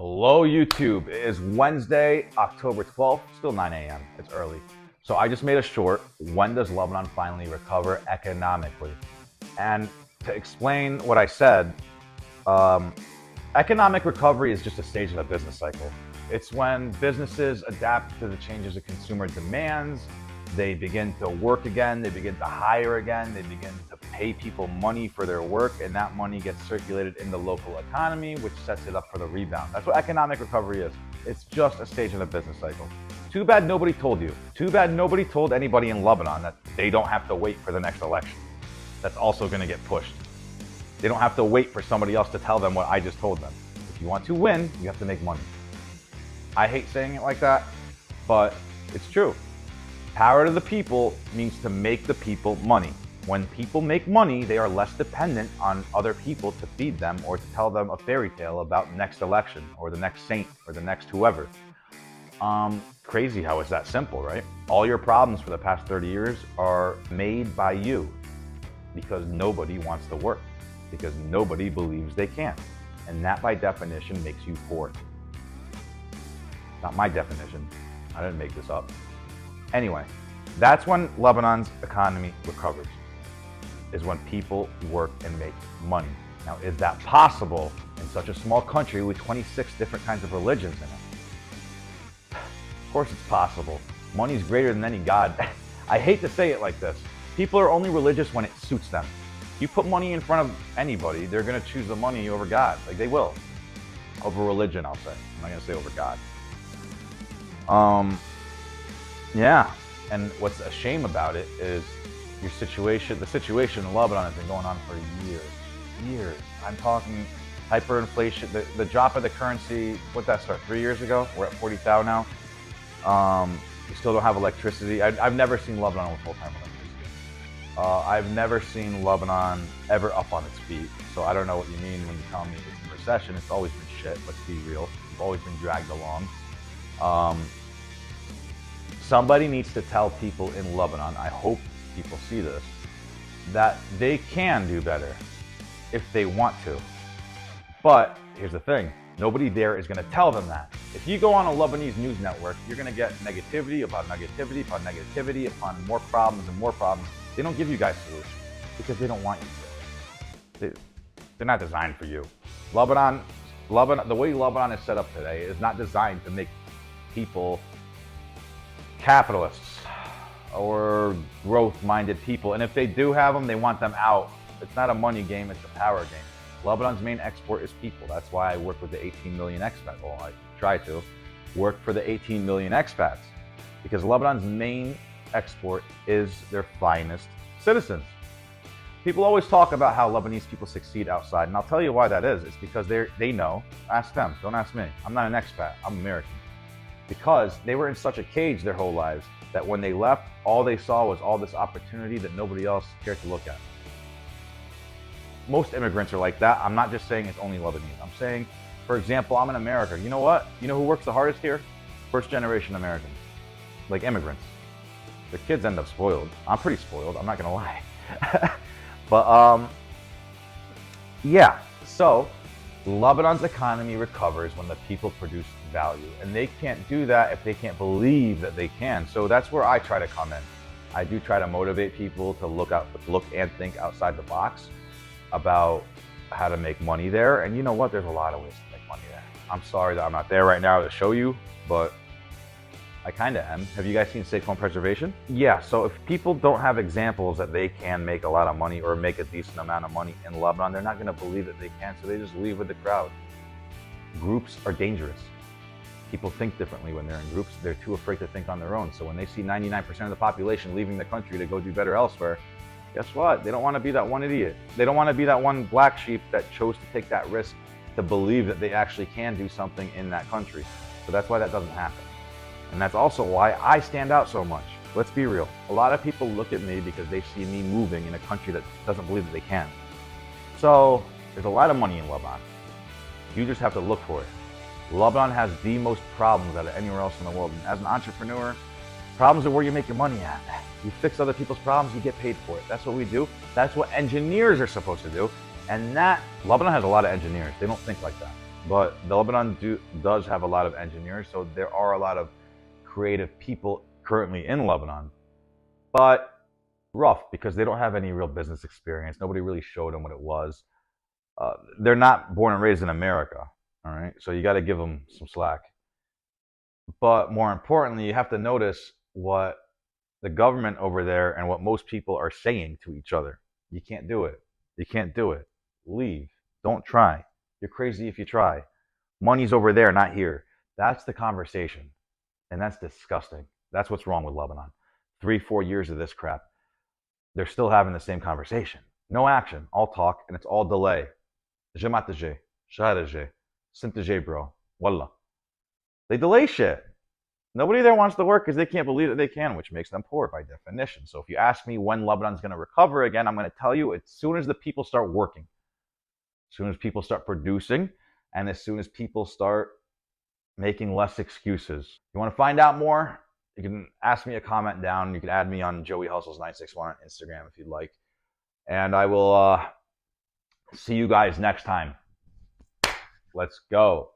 Hello, YouTube. It is Wednesday, October 12th, still 9 a.m. It's early. So I just made a short, when does Lebanon finally recover economically? And to explain what I said, economic recovery is just a stage of the business cycle. It's when businesses adapt to the changes of consumer demands, they begin to work again, they begin to hire again, they begin to pay people money for their work, and that money gets circulated in the local economy, which sets it up for the rebound. That's what economic recovery is. It's just a stage in the business cycle. Too bad nobody told you. Too bad nobody told anybody in Lebanon that they don't have to wait for the next election. That's also going to get pushed. They don't have to wait for somebody else to tell them what I just told them. If you want to win, you have to make money. I hate saying it like that, but it's true. Power to the people means to make the people money. When people make money, they are less dependent on other people to feed them or to tell them a fairy tale about next election or the next saint or the next whoever. Crazy how it's that simple, right? All your problems for the past 30 years are made by you because nobody wants to work, because nobody believes they can. And that by definition makes you poor. Not my definition. I didn't make this up. Anyway, that's when Lebanon's economy recovers, is when people work and make money. Now, is that possible in such a small country with 26 different kinds of religions in it? Of course it's possible. Money is greater than any god. I hate to say it like this. People are only religious when it suits them. You put money in front of anybody, they're going to choose the money over God. Like, they will. Over religion, I'll say. I'm not going to say over God. Yeah, and what's a shame about it is the situation in Lebanon has been going on for years. I'm talking hyperinflation, the drop of the currency, what that start, 3 years ago? We're at 40,000 now. We still don't have electricity. I've never seen Lebanon with full-time electricity. I've never seen Lebanon ever up on its feet, so I don't know what you mean when you tell me it's a recession. It's always been shit, let's be real. We've always been dragged along. Somebody needs to tell people in Lebanon, I hope people see this, that they can do better if they want to. But here's the thing, nobody there is going to tell them that. If you go on a Lebanese news network, you're going to get negativity upon negativity upon negativity upon more problems and more problems. They don't give you guys solutions because they don't want you to. They're not designed for you. Lebanon, the way Lebanon is set up today is not designed to make people capitalists or growth-minded people. And if they do have them, they want them out. It's not a money game, it's a power game. Lebanon's main export is people. That's why I work with the 18 million expats. Well, I try to work for the 18 million expats because Lebanon's main export is their finest citizens. People always talk about how Lebanese people succeed outside, and I'll tell you why that is. It's because they know. Ask them, don't ask me. I'm not an expat, I'm American. Because they were in such a cage their whole lives that when they left, all they saw was all this opportunity that nobody else cared to look at. Most immigrants are like that. I'm not just saying it's only Lebanese. I'm saying, for example, I'm in America. You know what? You know who works the hardest here? First generation Americans, like immigrants. Their kids end up spoiled. I'm pretty spoiled, I'm not gonna lie. But yeah, so Lebanon's economy recovers when the people produce value, and they can't do that if they can't believe that they can. So that's where I try to come in. I do try to motivate people to look and think outside the box about how to make money there. And you know what? There's a lot of ways to make money there. I'm sorry that I'm not there right now to show you, but I kind of am. Have you guys seen Safe Home Preservation? Yeah, so if people don't have examples that they can make a lot of money or make a decent amount of money in Lebanon, they're not going to believe that they can, so they just leave with the crowd. Groups are dangerous. People think differently when they're in groups. They're too afraid to think on their own. So when they see 99% of the population leaving the country to go do better elsewhere, guess what? They don't want to be that one idiot. They don't want to be that one black sheep that chose to take that risk to believe that they actually can do something in that country. So that's why that doesn't happen. And that's also why I stand out so much. Let's be real. A lot of people look at me because they see me moving in a country that doesn't believe that they can. So there's a lot of money in Lebanon. You just have to look for it. Lebanon has the most problems out of anywhere else in the world. And as an entrepreneur, problems are where you make your money at. You fix other people's problems, you get paid for it. That's what we do. That's what engineers are supposed to do. And Lebanon has a lot of engineers. They don't think like that. But the Lebanon does have a lot of engineers, so there are a lot of creative people currently in Lebanon. But rough because they don't have any real business experience. Nobody really showed them what it was. They're not born and raised in America, all right? So you got to give them some slack. But more importantly, you have to notice what the government over there and what most people are saying to each other. You can't do it. You can't do it. Leave. Don't try. You're crazy if you try. Money's over there, not here. That's the conversation. And that's disgusting. That's what's wrong with Lebanon. 3, 4 years of this crap. They're still having the same conversation. No action, all talk, and it's all delay. Jemataje, shahadaje, sintaje, bro. Wallah. They delay shit. Nobody there wants to work because they can't believe that they can, which makes them poor by definition. So if you ask me when Lebanon's going to recover again, I'm going to tell you as soon as the people start working, as soon as people start producing, and as soon as people start making less excuses. You want to find out more? You can ask me a comment down. You can add me on Joey Hustles 961 on Instagram if you'd like. And I will see you guys next time. Let's go.